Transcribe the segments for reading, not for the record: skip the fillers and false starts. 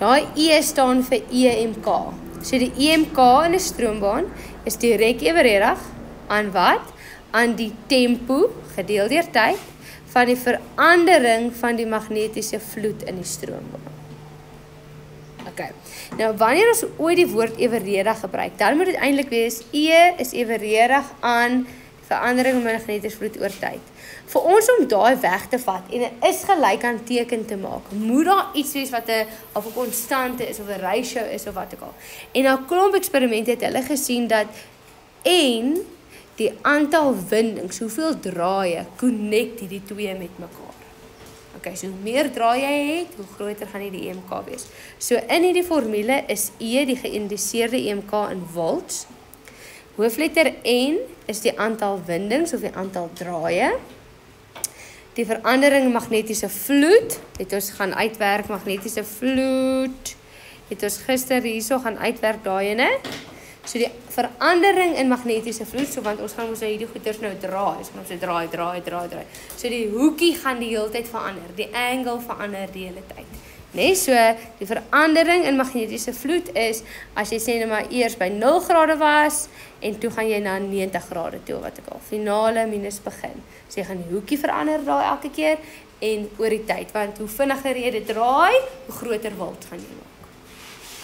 Daai E staan vir EMK. So die EMK in 'n stroombaan is direk eweredig aan wat? Aan die tempo gedeel deur tyd van die verandering van die magnetiese vloed in die stroombaan. Okay. Nou wanneer ons ooit die woord eweredig gebruik, dan moet dit eintlik wees E is eweredig aan die verandering van magnetiese vloed oor tyd. Vir ons om daai weg te vat en 'n is gelyk aan teken te maak, moet daar iets wees wat 'n konstante is of 'n ratio is of wat ook al. En na 'n klomp eksperimente het hulle gesien dat N die aantal windings, hoeveel draaie connect hierdie twee met mekaar. Okay, so hoe meer draai jy het, hoe groter gaan die EMK wees. So in hierdie formule is E die geïndiseerde EMK in volts. Hoofletter N is die aantal windings of die aantal draaie. Die verandering magnetiese vloed, het ons gaan uitwerk, magnetiese vloed, het ons gister hierso gaan uitwerk daai ene. So die verandering in magnetiese vloed, so want ons gaan ons hierdie goeders nou draai, so ons draai. So die hoekie gaan die hele tyd verander, die angle verander die hele tyd. Nee, so die verandering in magnetiese vloed is, as jy sê nou maar eers by 0 grade was, en toe gaan jy na 90 grade toe, wat ek al, finale minus begin. So jy gaan die hoekie verander daai elke keer, en oor die tyd, want hoe vinniger jy dit draai, hoe groter volt gaan jy maak.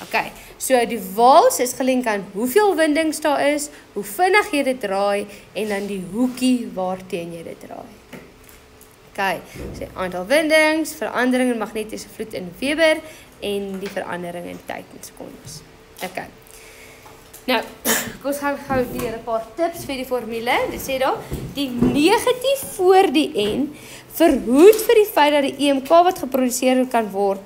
Okay, so die wals is gelink aan hoeveel windings daar is, hoe vinnig jy dit draai, en dan die hoekie waarteen jy dit draai. Okay, so aantal windings, verandering in magnetiese vloed in Weber, en die verandering in tyd in sekondes. Okay. Nou, ons gaan gou deur 'n paar tips vir die formule. Dit sê daar, die negatief voor die N verhoed vir die feit dat die EMK wat geproduseer kan word,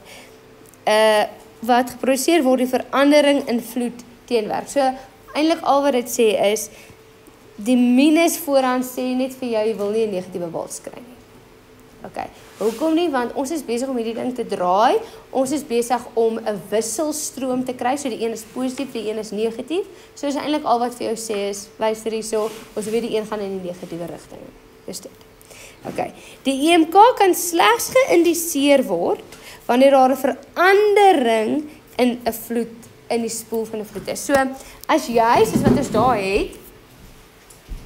wat geproduseer word die verandering in vloed teenwerk. So eintlik al wat dit sê is, die minus vooraan sê net vir jou, jy wil nie 'n negatiewe wals kry nie. Okay. Hoekom nie? Want ons is besig om hierdie ding te draai. Ons is besig om 'n wisselstroom te kry. So die een is positief, die een is negatief. So is eintlik al wat vir jou sê is, luister hierso, ons weet die een gaan in die negatiewe rigting. Dis dit. Okay. Die EMK kan slegs geïndiseer word wanneer daar 'n verandering in 'n vloed in die spoel van 'n vloed is. So as jy, soos wat ons daar het,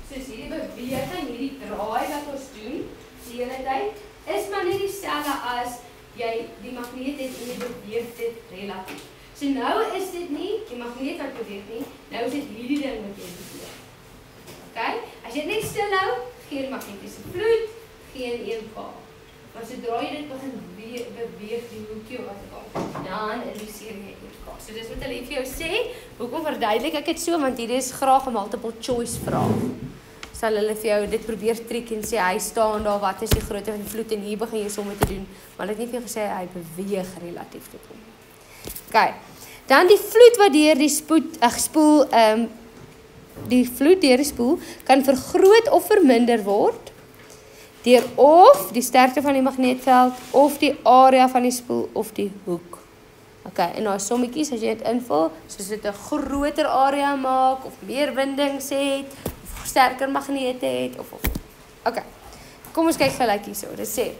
soos hierdie beweging, hierdie draai wat ons doen die hele tyd, is maar nie dieselfde as jy die magneet het en jy beweeg dit relatief. So nou is dit nie die magneet wat beweeg nie, nou is dit hierdie ding wat jy beweeg. Okay? As jy net stil hou, geen magnetiese vloed, geen EMK. Maar sodra jy dit begin beweeg die hoekie of wat ook al, dan indiseer jy EMK. So dis wat hulle vir jou sê, hoekom verduidelik ek dit so, want hierdie is graag 'n multiple choice vraag. Sal hulle vir jou dit probeer trek en sê, hy staan daar, wat is die grootte van die vloed, en hier begin jy somme te doen, maar hulle het nie vir jou gesê, hy beweeg relatief tot hom. Okay, dan die vloed wat deur die spoel, die vloed deur die spoel, kan vergroot of verminder word, deur of die sterkte van die magneetveld, of die area van die spoel, of die hoek. Okay, en daai sommetjies, as jy dit invul, soos dit 'n groter area maak, of meer windings het, sterker magnete het, of. Okay, kom ons kyk gelyk hierso. Dit sê,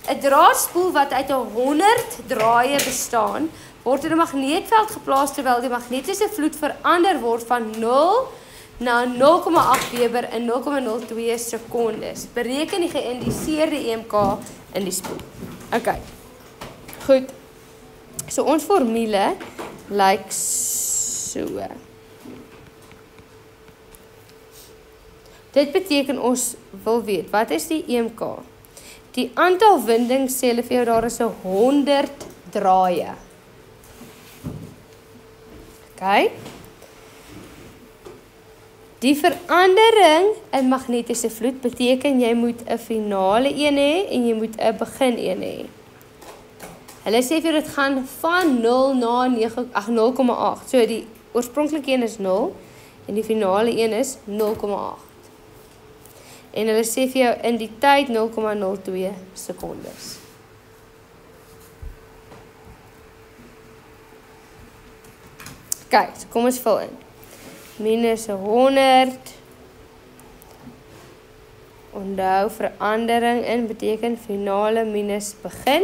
'n draadspoel wat uit 100 draaie bestaan, word in 'n magneetveld geplaas terwyl die magnetiese vloed verander word van 0 na 0,8 Weber in 0,02 sekondes. Bereken die geïndiseerde EMK in die spoel. Okay, goed. So ons formule lyk so. Dit beteken ons wil weet, wat is die EMK? Die aantal windings sê hulle vir jou, daar is 100 draaie. Okay. Die verandering in magnetiese vloed beteken jy moet 'n finale een hê en jy moet 'n begin een hê. Hulle sê vir dit gaan van 0 na 0,8. So die oorspronklike een is 0 en die finale een is 0,8. En hulle sê vir jou in die tyd 0,02 sekondes. Kyk, so kom ons vul in. Minus 100. Onthou, verandering in beteken finale minus begin.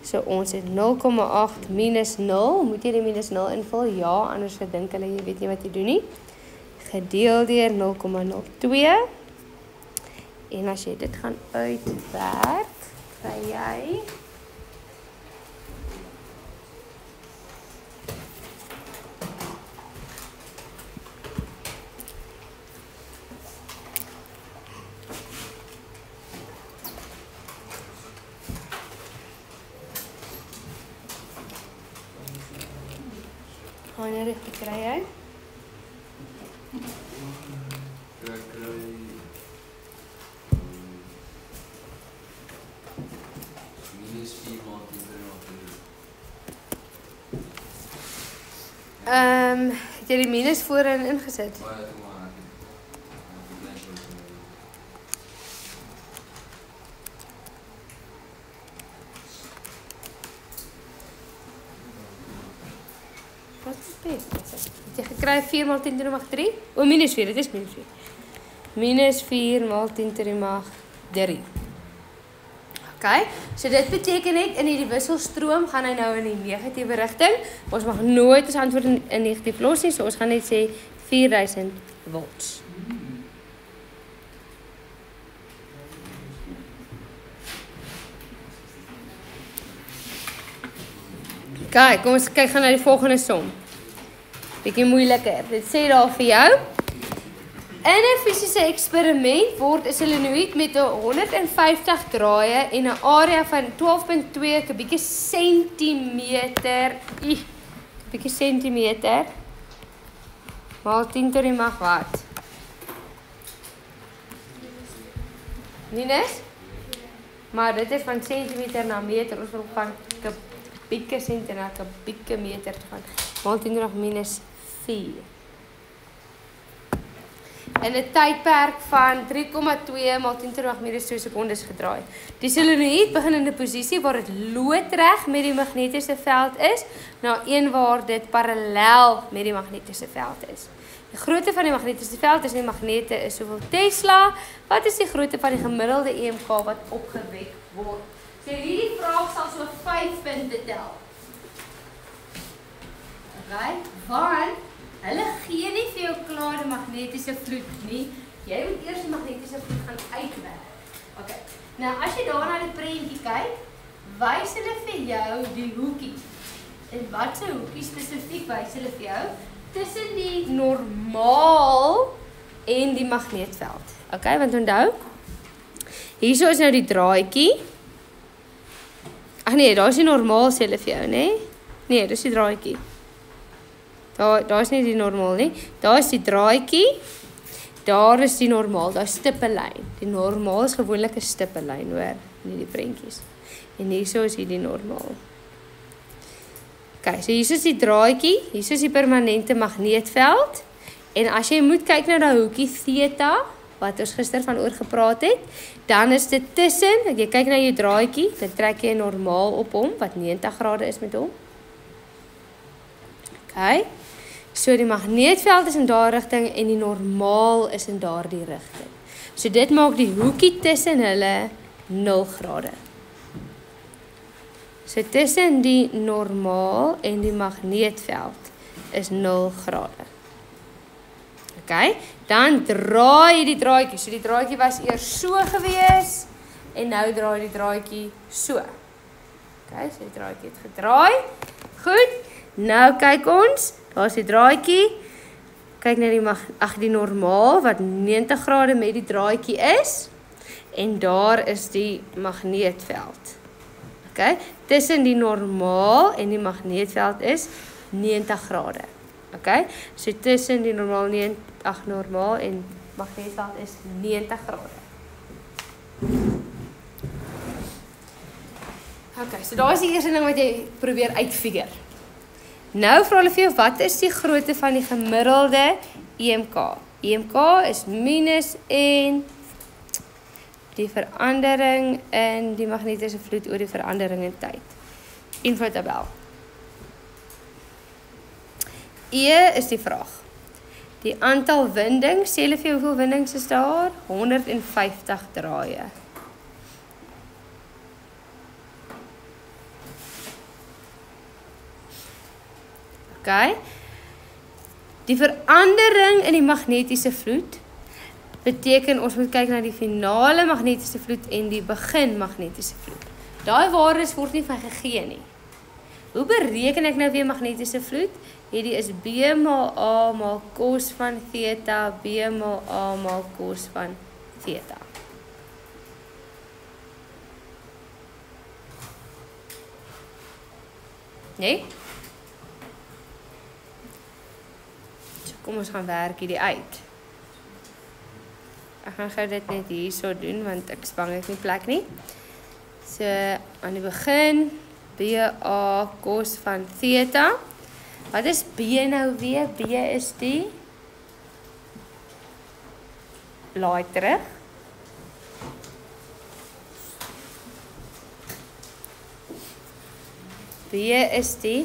So ons het 0,8 minus 0. Moet jy die minus 0 invul? Ja, anders gedink hulle, jy weet nie wat jy doen nie. Gedeel deur 0,02. En as jy dit gaan uitwerk, kry jy gaan jy dit kry jy? Minus 4 maal 10 ter maal 3. Het jy die minus voorin ingesit? Ja, toe maar ek klein soort. Wat is dit? Het jy gekry 4 maal 10 ter mag 3? O, minus 4, dit is minus 4. Minus 4 maal 10 ter mag 3. Okay, so dit beteken net in die wisselstroom gaan hy nou in die negatiewe rigting. Ons mag nooit ons antwoord in negatief los nie, so ons gaan net sê 4000 volts. Okay, kom ons kyk gaan na die volgende som. Bietjie moeiliker. Dit sê daar vir jou: in 'n fisiese eksperiment word 'n solenoïd met 150 draaie en 'n area van 12.2 kubieke sentimeter, kubieke sentimeter maal 10 tot die mag wat? Minus? Maar dit is van sentimeter na meter, ons wil van kubieke sentimeter na kubieke meter van maal 10 tot die mag minus 4. In 'n tydperk van 3,2 maal 10 tot die mag minus 2 sekondes gedraai. Die solenoïd begin in 'n posisie waar dit loodreg met die magnetiese veld is, na een waar dit parallel met die magnetiese veld is. Die grootte van die magnetiese veld is die magnete is soveel Tesla. Wat is die grootte van die gemiddelde EMK wat opgewek word? So hierdie vraag sal so 5 punte tel. Okay, want hulle gee nie vir jou klaar die magnetiese vloed nie. Jy moet eers die magnetiese vloed gaan uitwerk. Okay. Nou as jy daar na die prentjie kyk, wys hulle vir jou die hoekie. En wat se hoekie spesifiek wys hulle vir jou? Tussen die normaal en die magneetveld. Okay, want onthou, hierso is nou die draadjie. Ag nee, daar is die normaal sê hulle vir jou, nê? Nee, dis die draadjie. Daar is nie die normaal nie. Daar is die draadjie. Daar is die normaal, daar is stippellyn. Die normaal is gewoonlik 'n stippellyn, hoor, nie die prentjies. En hierso is hier die normaal. Okay, so hier is die draadjie, hier is die permanente magneetveld. En as jy moet kyk na daai hoekie theta wat ons gister van oor gepraat het, dan is dit tussen, as jy kyk na jou draadjie, dan trek jy normaal op hom wat 90 grade is met hom. Okay. So die magneetveld is in daardie rigting en die normaal is in daardie rigting. So dit maak die hoekie tussen hulle 0 grade. So tussen die normaal en die magneetveld is 0 grade. Okay, dan draai jy die draadjie. So die draadjie was eers so gewees en nou draai die draadjie so. Okay, so die draadjie het gedraai. Goed. Nou kyk ons, daar is die draadjie. Kyk na die normaal wat 90 grade met die draadjie is en daar is die magneetveld. Okay, tussen die normaal en die magneetveld is 90 grade. Okay, so tussen die normaal en magneetveld is 90 grade. Okay, so daar is die eerste ding wat jy probeer uitfigure. Nou vra hulle vir jou, wat is die grootte van die gemiddelde EMK? EMK is minus en die verandering in die magnetiese vloed oor die verandering in tyd. Infotabel. E is die vraag. Die aantal windings, sê hulle vir jou hoeveel windings is daar? 150 draaie. Okay? Die verandering in die magnetiese vloed beteken ons moet kyk na die finale magnetiese vloed en die begin magnetiese vloed. Daai waardes word nie van gegee nie. Hoe bereken ek nou weer magnetiese vloed? Hierdie is B maal A maal cos van theta, B maal A maal cos van theta. Nee? So kom ons gaan werk hierdie uit. Ek gaan gou dit net hier so doen, want ek is bang ek nie plek nie. So, aan die begin, BA cos van theta. Wat is B nou weer? B is die laai terug. B is die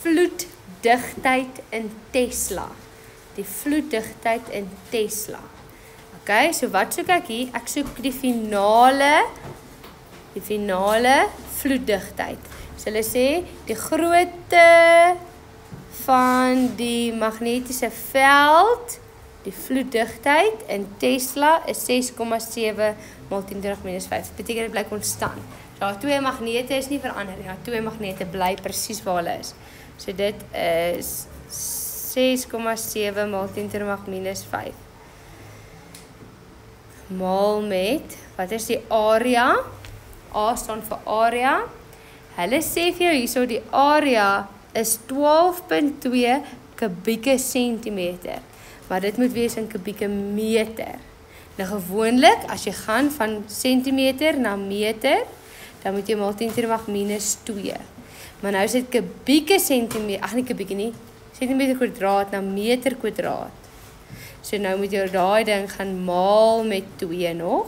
vloeddigtheid in Tesla. Die vloeddigtheid in Tesla. Okay, so wat soek ek hier? Ek soek die finale vloeddigtheid. So hulle sê die grootte van die magnetiese veld, die vloeddigtheid in Tesla is 6,7 maal 10 to die -5. Dit beteken dit bly konstant. Daar twee magnete is nie verander nie. Daar twee magnete bly presies waar hulle is. So dit is 6,7 maal 10 to die -5. Maal met, wat is die area? A staan vir area. Hulle sê vir jou hierso die area is 12,2 kubieke sentimeter. Maar dit moet wees in kubieke meter. Nou gewoonlik, as jy gaan van sentimeter na meter, dan moet jy maal 10 to die -2. Maar nou is dit kubieke sentimeter, ag nie kubieke nie, sentimeter kwadraat na meter kwadraat. So nou moet jy daai ding gaan maal met 2 nog.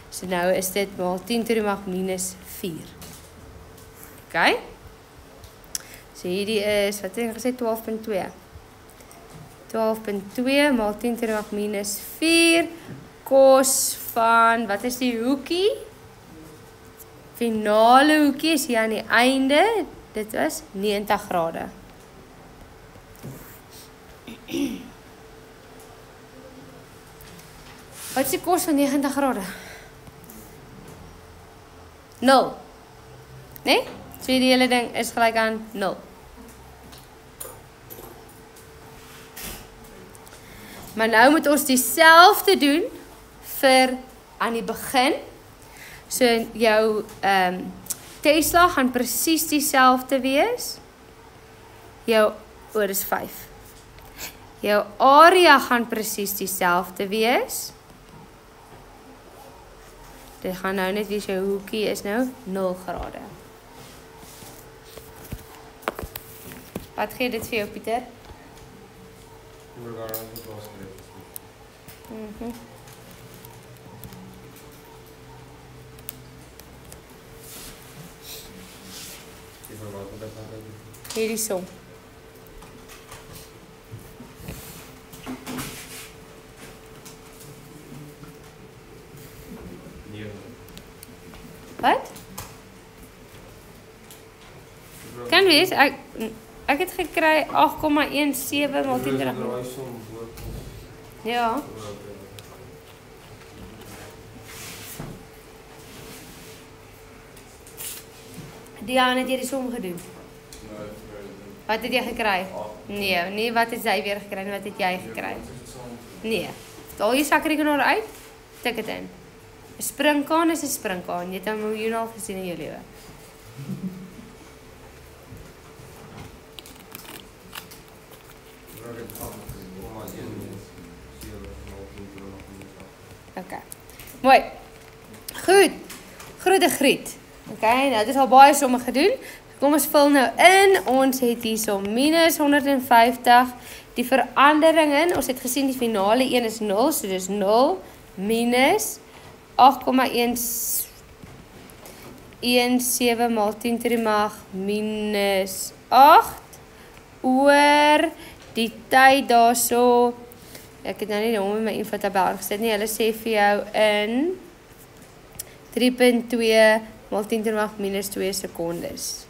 So nou is dit maal 10 to die -4. Okay? So hierdie is, wat het ek gesê, 12,2. 12,2 maal 10 to die -4 kos van, wat is die hoekie? Finale hoekie is hier aan die einde, dit was 90 grade. Wat is die kos van 90 grade? 0. Nee? So die hele ding is gelyk aan 0. Maar nou moet ons dieselfde doen vir aan die begin. So jou Tesla gaan presies dieselfde wees. Jou oor is 5. Jou area gaan presies dieselfde wees. Dit gaan nou net wees jou hoekie is nou 0 grade. Wat gee dit vir jou, Pieter? Hierdie som. Wat? Kan wees, ek het gekry 8,17 maal 10 to die Ja. Dian, het jy die som gedoen? Wat het jy gekry? Nee, wat het sy weer gekry en wat het jy gekry? Nee. Haal jy sakrekenaar uit, tik dit in. 'n Springkaan is 'n springkaan. Jy het 'n miljoen al gesien in jou lewe. Okay. Mooi. Goed. Groete griet. Okay, nou dit is al baie somme gedoen. Kom ons vul nou in. Ons het hierso -150. Die verandering in, ons het gesien die finale een is 0, so dis 0 minus 8,17 maal 10 to die -8 oor die tyd daarso. Ek het nou nie hom in my infotabel gesit nie. Hulle sê vir jou in 3,2 maal 10 to die -2 sekondes.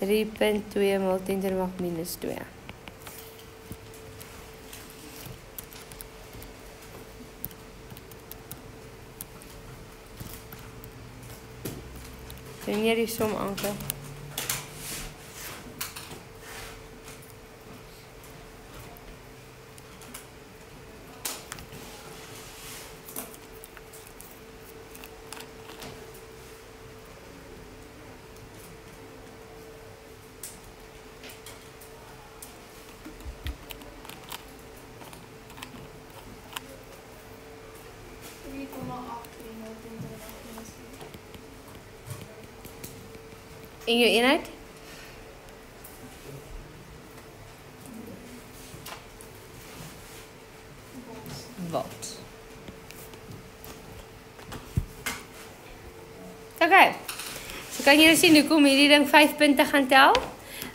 3.2 maal 10 to die mag minus 2. Doen jy die som, Anke? In jou eenheid? Wat? Okay. So kan jy sien hoekom hierdie ding 5 punte gaan tel?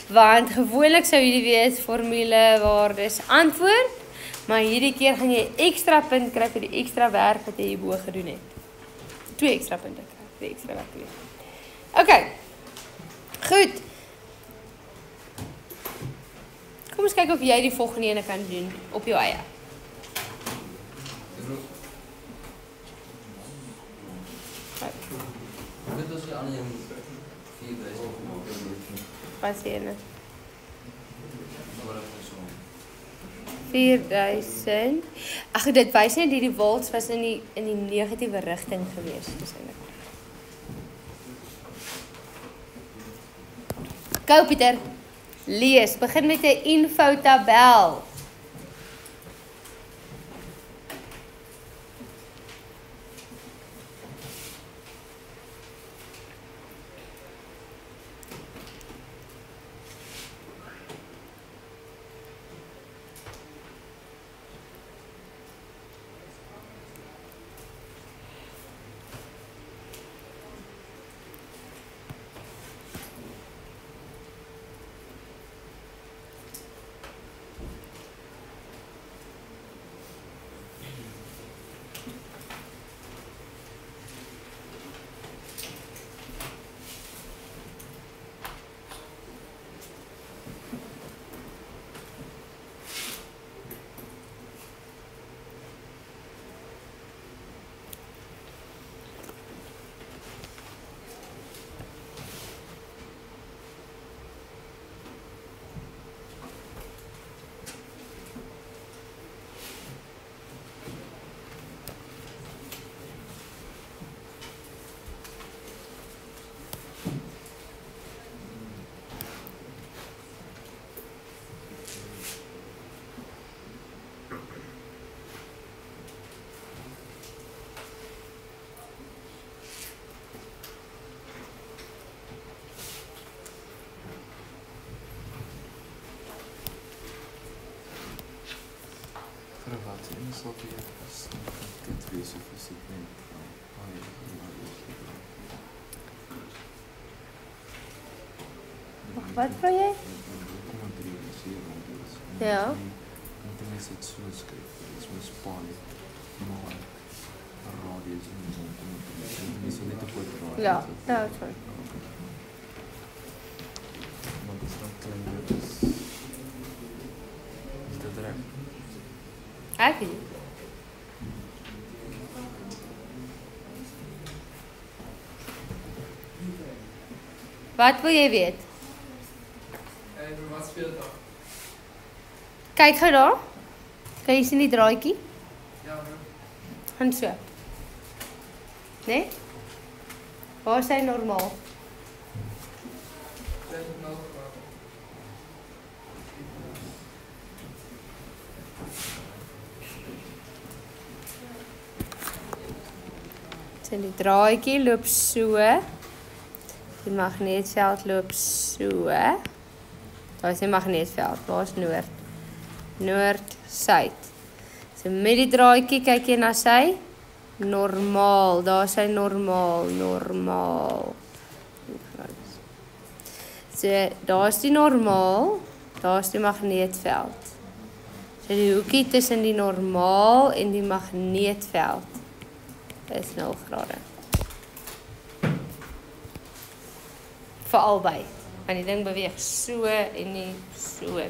Want gewoonlik sou hierdie wees formule waardes antwoord, maar hierdie keer gaan jy ekstra punt kry vir die ekstra werk wat jy hierbo gedoen het. 2 ekstra punte kry vir die ekstra werk gedoen. Okay. Goed. Kom ons kyk of jy die volgende ene kan doen op jou eie. Dit is die ander een 4000 gemaak. Wat is die ene? Maar dat is so. 4000. Ag, dit wys net die waltz was in die negatiewe rigting gewees, dis eintlik. Go Pieter. Lees. Begin met 'n infotabel. Wat in sal weer is dit wees of is dit net Wat vra jy? Ja. Moet jy net so skryf. Dit is mos paal. Maar radius en so. Dis net op die Ja, dat is fyn. Maar dit is dan klein is dit reg? Ek weet nie. Wat wil jy weet? Wat speel daar? Kyk gou daar. Kan jy sien die draadjie? Ja, Gaan so. Nee? Waar is hy normaal? dit is nou So die draadjie loop so. Die magneetveld loop so. Daar is die magneetveld. Waar is noord? Noord, suid. So met die draadjie kyk jy na sy normaal. Daar is hy normaal, normaal. So daar is die normaal, daar is die magneetveld. So die hoekie tussen die normaal en die magneetveld is 0 grade. Vir albei. Want die ding beweeg so en nie so.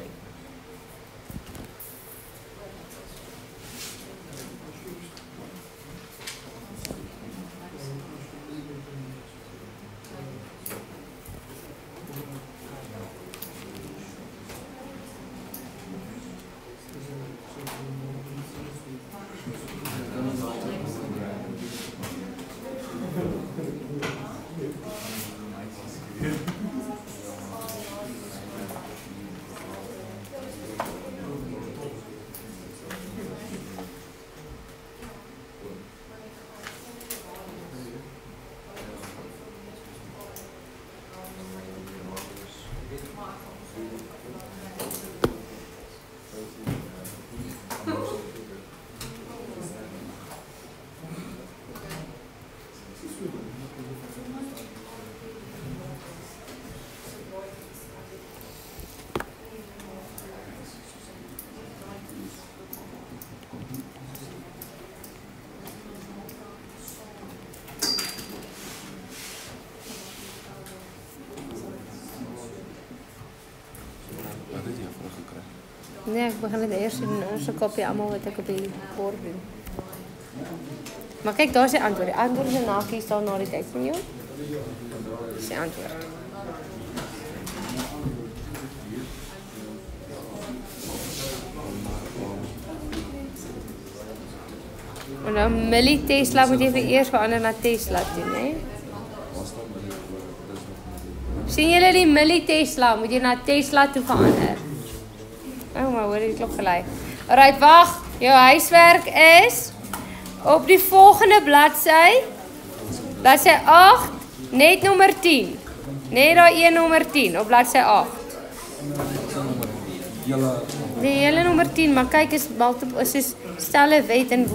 Nee, ek begin dit eers doen. Ons kopie almal wat ek op die bord doen. Maar kyk, daar is die antwoord. Die antwoord is 'n nakie staan na die tyd van jou. Dis die antwoord. En dan Millie Tesla moet jy vir eers verander na Tesla doen, hè? Sien julle die Millie Tesla? Moet jy na Tesla toe verander. Oh, maar hoor die klok gelei. Alright, wag. Jou huiswerk is op die volgende bladsy. Bladsy 8, net nommer 10. Net daai een nommer 10 op bladsy 8. Die hele nommer 10, maar kyk is multiple is soos stelle wet en